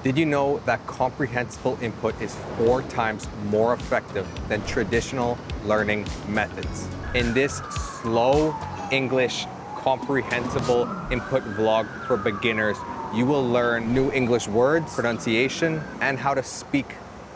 Did you know that comprehensible input is 4 times more effective than traditional learning methods? In this slow English comprehensible input vlog for beginners, you will learn new English words, pronunciation, and how to speak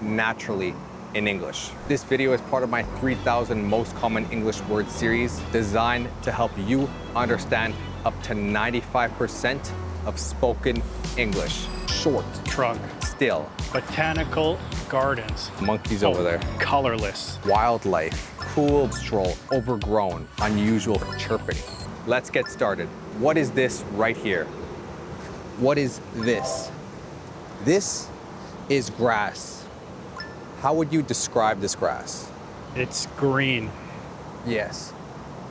naturally in English. This video is part of my 3,000 most common English words series designed to help you understand up to 95% of spoken English. Short, Trunk, still, botanical gardens, monkeys over there, colorless, wildlife, cool stroll, overgrown, unusual chirping. Let's get started. What is this right here? What is this? This is grass. How would you describe this grass? it's green, Yes.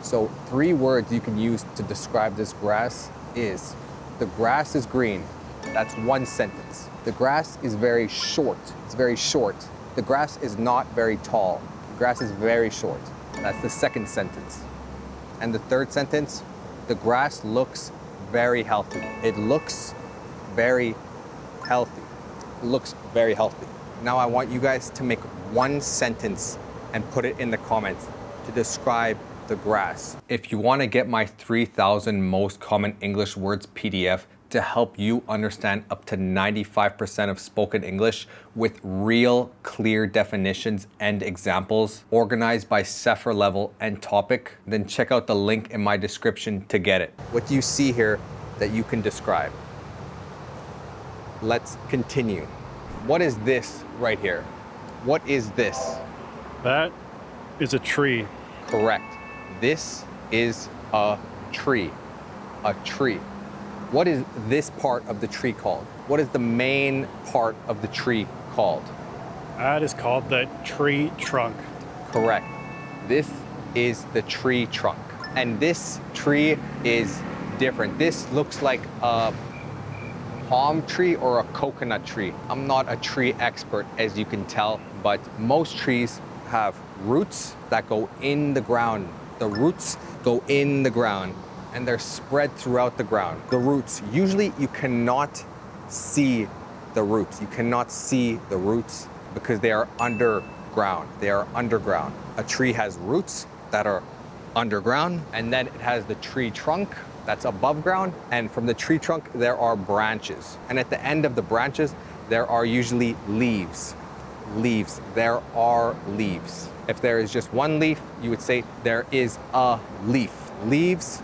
So 3 words you can use to describe this grass is, the grass is green. That's 1 sentence. The grass is very short. It's very short. The grass is not very tall. The grass is very short. That's the 2nd sentence. And the 3rd sentence, the grass looks very healthy. It looks very healthy. It looks very healthy. Now I want you guys to make 1 sentence and put it in the comments to describe the grass. If you want to get my 3,000 most common English words PDF to help you understand up to 95% of spoken English with real clear definitions and examples organized by Sefer level and topic, then check out the link in my description to get it. What do you see here that you can describe? Let's continue. What is this right here? What is this? that is a tree, Correct. This is a tree. A tree. What is this part of the tree called? What is the main part of the tree called? that is called the tree trunk, Correct. This is the tree trunk. And this tree is different. This looks like a palm tree or a coconut tree. I'm not a tree expert, as you can tell, but most trees have roots that go in the ground. The roots go in the ground and they're spread throughout the ground. The roots, usually you cannot see the roots. You cannot see the roots because they are underground. They are underground. A tree has roots that are underground, and then it has the tree trunk that's above ground. And from the tree trunk, there are branches. And at the end of the branches, there are usually leaves. Leaves. There are leaves. If there is just 1 leaf, you would say there is a leaf. Leaves,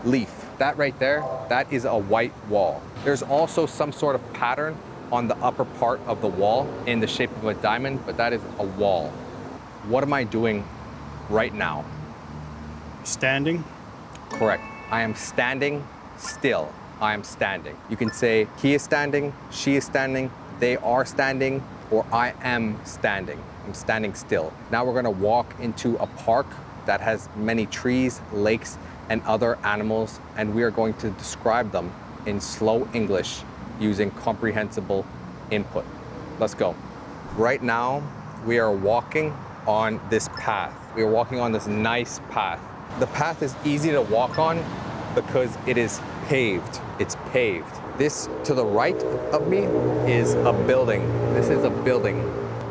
leaf. That right there, that is a white wall. There's also some sort of pattern on the upper part of the wall in the shape of a diamond, but that is a wall. What am I doing right now? standing, Correct. I am standing still. I am standing. You can say he is standing, she is standing, they are standing, or I am standing. I'm standing still. Now we're gonna walk into a park that has many trees, lakes, and other animals, and we are going to describe them in slow English using comprehensible input. Let's go. Right now, we are walking on this path. We are walking on this nice path. The path is easy to walk on because it is paved. It's paved. This to the right of me is a building. This is a building,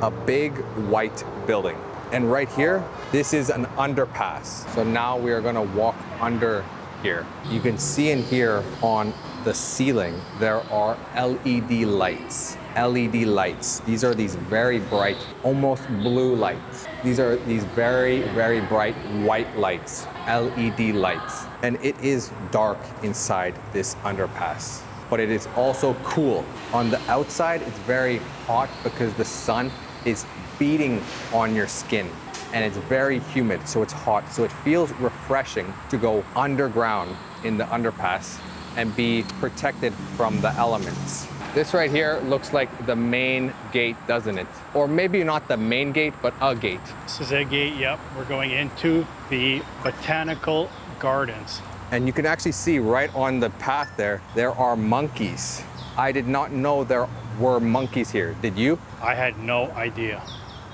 a big white building. And right here, this is an underpass. So now we are gonna walk under here. You can see in here on the ceiling, there are LED lights. LED lights. These are these very bright, almost blue lights. These are these very, very bright white lights, LED lights. And it is dark inside this underpass, but it is also cool. On the outside, it's very hot because the sun is beating on your skin and it's very humid, so it's hot. So it feels refreshing to go underground in the underpass and be protected from the elements. This right here looks like the main gate, doesn't it? Or maybe not the main gate, but a gate. this is a gate, yep, we're going into the botanical gardens. And you can actually see right on the path there are monkeys. I did not know there were monkeys here. Did you? I had no idea.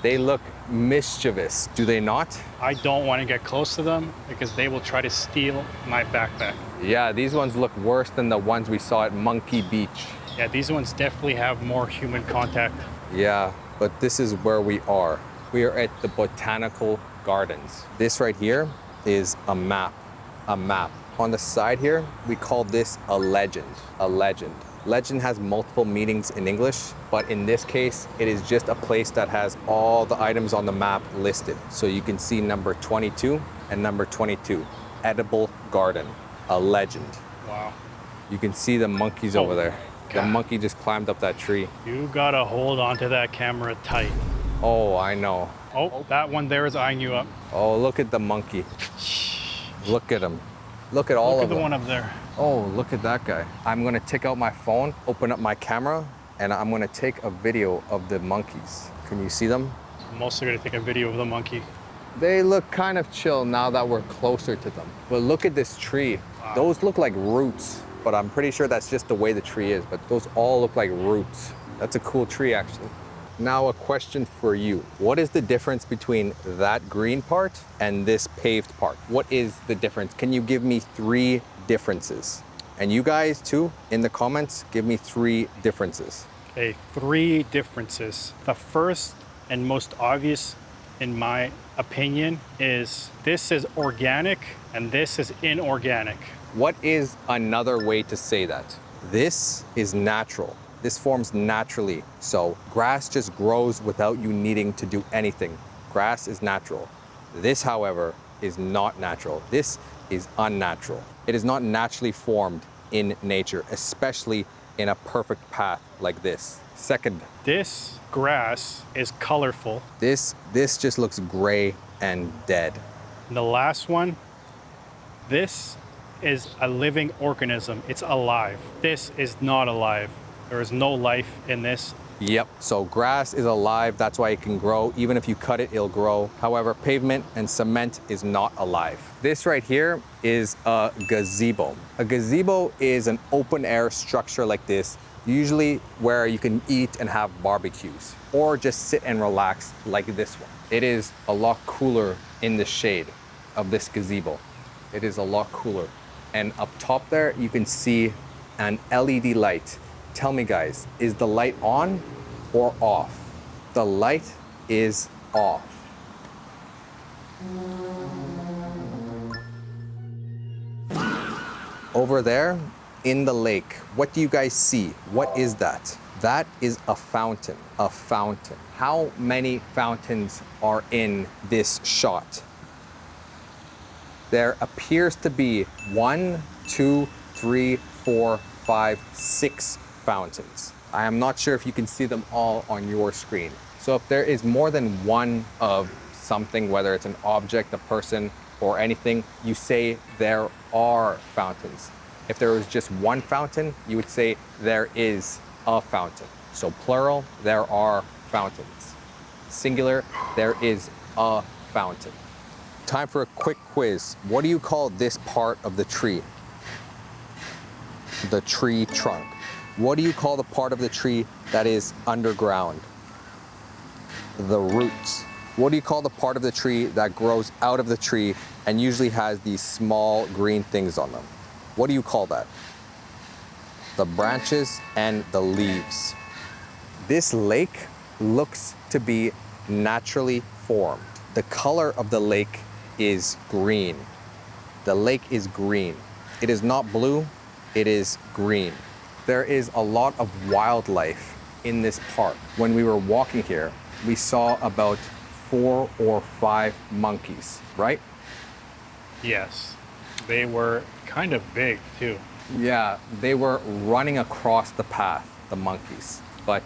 They look mischievous, do they not? I don't want to get close to them because they will try to steal my backpack. Yeah, these ones look worse than the ones we saw at Monkey Beach. Yeah, these ones definitely have more human contact. Yeah, but this is where we are. We are at the Botanical Gardens. This right here is a map, a map. On the side here, we call this a legend, a legend. Legend has multiple meanings in English, but in this case, it is just a place that has all the items on the map listed. So you can see number 22 and number 22, edible garden, a legend. Wow. You can see the monkeys over there. The God. monkey just climbed up that tree. You gotta hold onto that camera tight. Oh, I know. Oh, that one there is eyeing you up. Oh, look at the monkey. Look at him. Look at all Look of at the them. one up there. Oh, look at that guy. I'm gonna take out my phone, open up my camera, and I'm gonna take a video of the monkeys. Can you see them? I'm also gonna take a video of the monkey. They look kind of chill now that we're closer to them. But look at this tree. Wow. Those look like roots, but I'm pretty sure that's just the way the tree is. But those all look like roots. That's a cool tree, actually. Now a question for you. What is the difference between that green part and this paved part? What is the difference? Can you give me 3 differences? And you guys too, in the comments, give me 3 differences. Okay, 3 differences. The first and most obvious, in my opinion, is this is organic and this is inorganic. What is another way to say that? This is natural. This forms naturally. So grass just grows without you needing to do anything. Grass is natural. This, however, is not natural. This is unnatural. It is not naturally formed in nature, especially in a perfect path like this. Second, This grass is colorful. this just looks gray and dead. And the last one, this is a living organism. It's alive. This is not alive. There is no life in this. Yep. So grass is alive, that's why it can grow. Even if you cut it, it'll grow. However, pavement and cement is not alive. This right here is a gazebo. A gazebo is an open air structure like this, usually where you can eat and have barbecues, or just sit and relax like this one. It is a lot cooler in the shade of this gazebo. It is a lot cooler. And up top there, you can see an LED light. Tell me guys, is the light on or off? The light is off. Over there in the lake, what do you guys see? What is that? That is a fountain, a fountain. How many fountains are in this shot? There appears to be 1, 2, 3, 4, 5, 6 fountains. I am not sure if you can see them all on your screen. So if there is more than one of something, whether it's an object, a person, or anything, you say there are fountains. If there was just one fountain, you would say there is a fountain. So plural, there are fountains. Singular, there is a fountain. Time for a quick quiz. What do you call this part of the tree? The tree trunk. What do you call the part of the tree that is underground? The roots. What do you call the part of the tree that grows out of the tree and usually has these small green things on them? What do you call that? The branches and the leaves. This lake looks to be naturally formed. The color of the lake is green. The lake is green. It is not blue, it is green. There is a lot of wildlife in this park. When we were walking here, we saw about 4 or 5 monkeys, right? Yes, they were kind of big too. Yeah, they were running across the path, the monkeys. But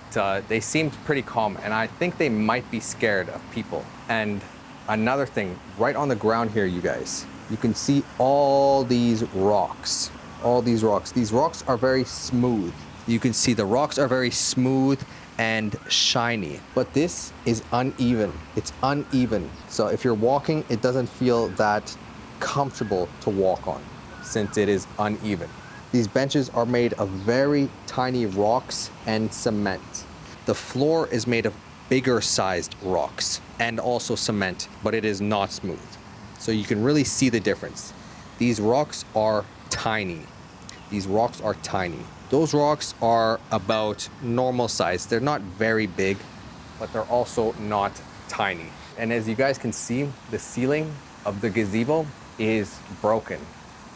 they seemed pretty calm, and I think they might be scared of people. And another thing, right on the ground here, you guys, you can see all these rocks. All these rocks. These rocks are very smooth. You can see the rocks are very smooth and shiny. But this is uneven. It's uneven. So if you're walking, it doesn't feel that comfortable to walk on since it is uneven. These benches are made of very tiny rocks and cement. The floor is made of bigger sized rocks and also cement, but it is not smooth. So you can really see the difference. These rocks are tiny. These rocks are tiny. Those rocks are about normal size. They're not very big, but they're also not tiny. And as you guys can see, the ceiling of the gazebo is broken.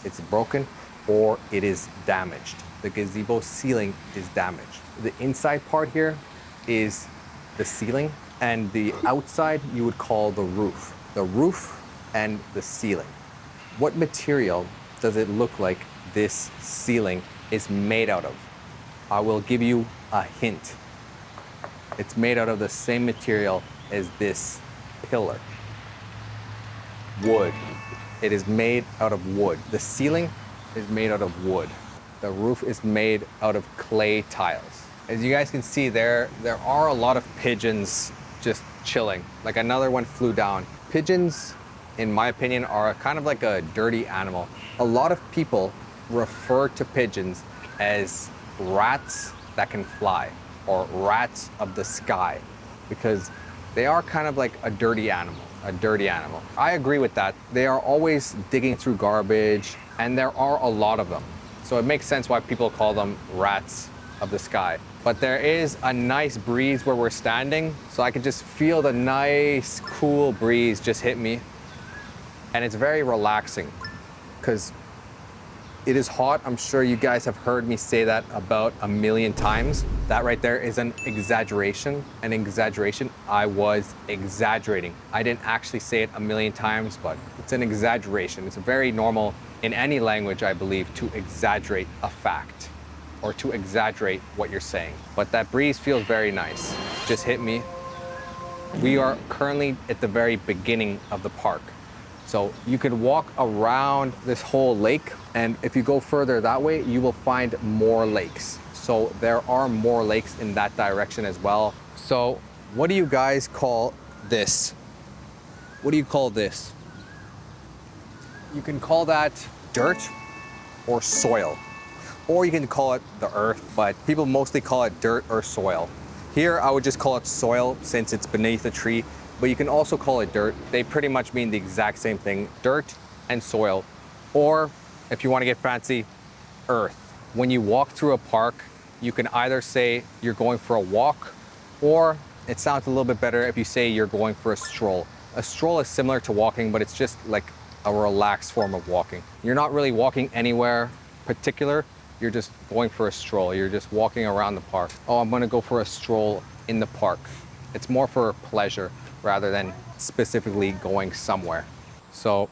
It's broken or it is damaged. The gazebo ceiling is damaged. The inside part here is the ceiling, and the outside you would call the roof. The roof and the ceiling. What material does it look like this ceiling is made out of? I will give you a hint. It's made out of the same material as this pillar. Wood. It is made out of wood. The ceiling is made out of wood. The roof is made out of clay tiles. As you guys can see, there are a lot of pigeons just chilling. Like another one flew down. Pigeons, in my opinion, are kind of like a dirty animal. A lot of people refer to pigeons as rats that can fly or rats of the sky because they are kind of like a dirty animal. I agree with that. They are always digging through garbage, and there are a lot of them. So it makes sense why people call them rats of the sky. But there is a nice breeze where we're standing, so I can just feel the nice, cool breeze just hit me. And it's very relaxing because it is hot. I'm sure you guys have heard me say that about a million times. That right there is an exaggeration. An exaggeration. I was exaggerating. I didn't actually say it a million times, but it's an exaggeration. It's very normal in any language, I believe, to exaggerate a fact or to exaggerate what you're saying. But that breeze feels very nice. Just hit me. We are currently at the very beginning of the park. So you could walk around this whole lake, and if you go further that way, you will find more lakes. So there are more lakes in that direction as well. So what do you guys call this? What do you call this? You can call that dirt or soil, or you can call it the earth, but people mostly call it dirt or soil. Here, I would just call it soil since it's beneath a tree. But you can also call it dirt. They pretty much mean the exact same thing, dirt and soil. Or if you want to get fancy, earth. When you walk through a park, you can either say you're going for a walk, or it sounds a little bit better if you say you're going for a stroll. A stroll is similar to walking, but it's just like a relaxed form of walking. You're not really walking anywhere particular, you're just going for a stroll. You're just walking around the park. Oh, I'm gonna go for a stroll in the park. It's more for pleasure rather than specifically going somewhere. So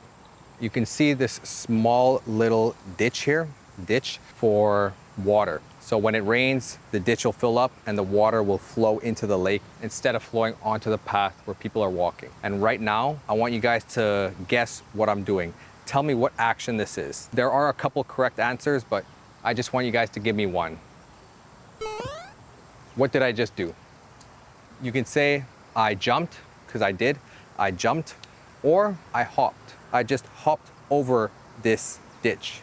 you can see this small little ditch here, ditch for water. So when it rains, the ditch will fill up and the water will flow into the lake instead of flowing onto the path where people are walking. And right now, I want you guys to guess what I'm doing. Tell me what action this is. There are a couple correct answers, but I just want you guys to give me one. What did I just do? You can say I jumped, because I did. I jumped, or I hopped. I just hopped over this ditch.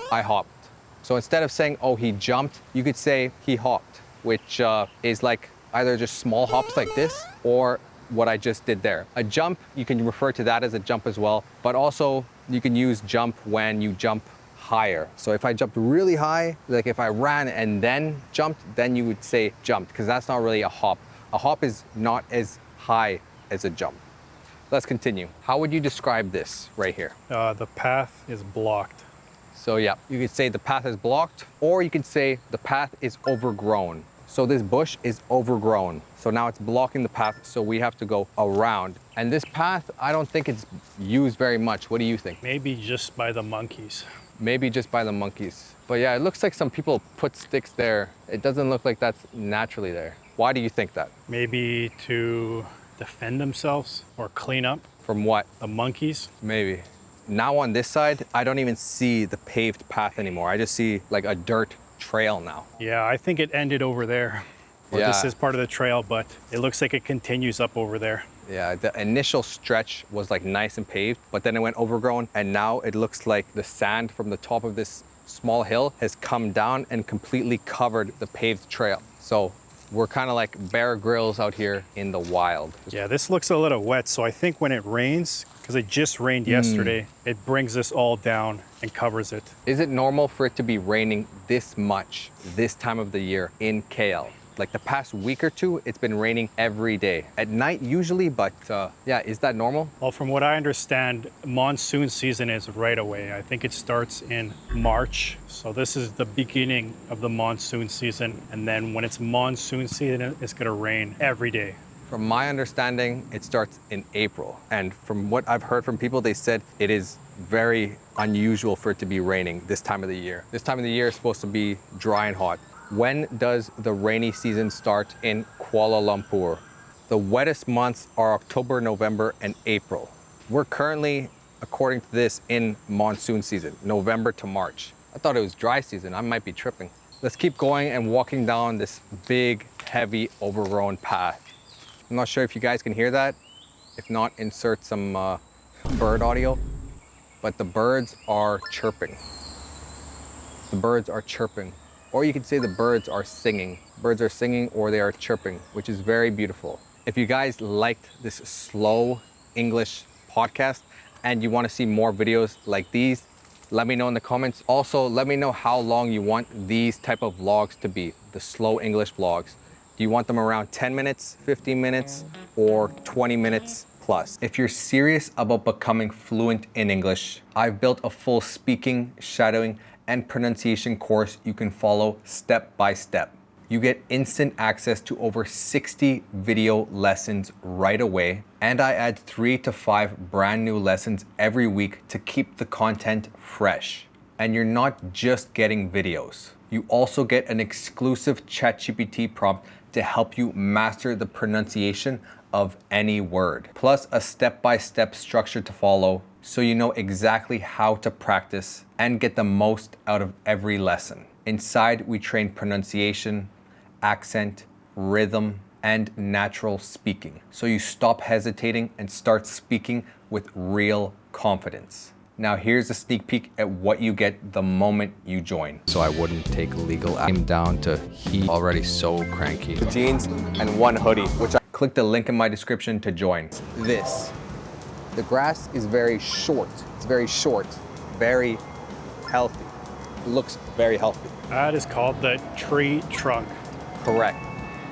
I hopped. So instead of saying, oh, he jumped, you could say he hopped, which is like either just small hops like this, or what I just did there. A jump, you can refer to that as a jump as well, but also you can use jump when you jump higher. So if I jumped really high, like if I ran and then jumped, then you would say jumped, because that's not really a hop. A hop is not as high as a jump. Let's continue. How would you describe this right here? The path is blocked. So yeah, you could say the path is blocked, or you could say the path is overgrown. So this bush is overgrown. So now it's blocking the path, so we have to go around. And this path, I don't think it's used very much. What do you think? Maybe just by the monkeys. Maybe just by the monkeys. But yeah, it looks like some people put sticks there. It doesn't look like that's naturally there. Why do you think that? Maybe to defend themselves or clean up. From what? The monkeys. Maybe. Now on this side, I don't even see the paved path anymore. I just see like a dirt trail now. Yeah, I think it ended over there. Or this is part of the trail, but it looks like it continues up over there. Yeah, the initial stretch was like nice and paved, but then it went overgrown, and now it looks like the sand from the top of this small hill has come down and completely covered the paved trail. So we're kind of like Bear Grylls out here in the wild. Yeah, this looks a little wet, so I think when it rains, because it just rained yesterday. It brings this all down and covers it. Is it normal for it to be raining this much this time of the year in KL? Like the past week or two, it's been raining every day. At night usually, but yeah, is that normal? Well, from what I understand, monsoon season is right away. I think it starts in March. So this is the beginning of the monsoon season. And then when it's monsoon season, it's gonna rain every day. From my understanding, it starts in April. And from what I've heard from people, they said it is very unusual for it to be raining this time of the year. This time of the year is supposed to be dry and hot. When does the rainy season start in Kuala Lumpur? The wettest months are October, November, and April. We're currently, according to this, in monsoon season, November to March. I thought it was dry season. I might be tripping. Let's keep going and walking down this big, heavy, overgrown path. I'm not sure if you guys can hear that. If not, insert some bird audio. But the birds are chirping. The birds are chirping. Or you could say the birds are singing. Birds are singing or they are chirping, which is very beautiful. If you guys liked this slow English podcast and you want to see more videos like these, let me know in the comments. Also, let me know how long you want these type of vlogs to be, the slow English vlogs. Do you want them around 10 minutes, 15 minutes, or 20 minutes plus? If you're serious about becoming fluent in English, I've built a full speaking, shadowing, and pronunciation course you can follow step by step. You get instant access to over 60 video lessons right away, and I add 3 to 5 brand new lessons every week to keep the content fresh. And you're not just getting videos. You also get an exclusive ChatGPT prompt to help you master the pronunciation of any word, plus a step-by-step structure to follow so you know exactly how to practice and get the most out of every lesson. Inside, we train pronunciation, accent, rhythm, and natural speaking, so you stop hesitating and start speaking with real confidence. Now here's a sneak peek at what you get the moment you join. So I wouldn't take legal action down to he already so cranky. Jeans and one hoodie, which I click the link in my description to join. This. The grass is very short. It's very short, very healthy. It looks very healthy. That is called the tree trunk. Correct.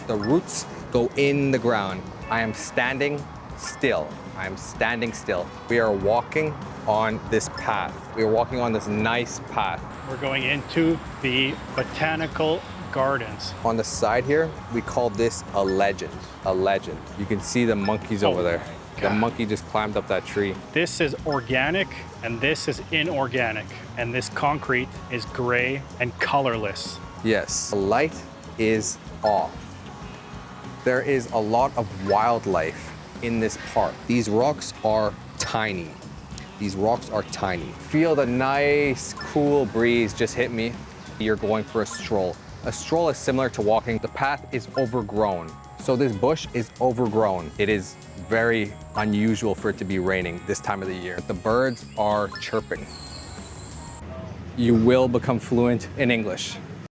The roots go in the ground. I am standing still. I am standing still. We are walking on this path. We are walking on this nice path. We're going into the Botanical Gardens. On the side here, we call this a legend. A legend. You can see the monkeys over there. The monkey just climbed up that tree. This is organic and this is inorganic. And this concrete is gray and colorless. Yes, the light is off. There is a lot of wildlife in this park. These rocks are tiny. These rocks are tiny. Feel the nice, cool breeze just hit me. You're going for a stroll. A stroll is similar to walking. The path is overgrown. So this bush is overgrown. It is very unusual for it to be raining this time of the year. The birds are chirping. You will become fluent in English.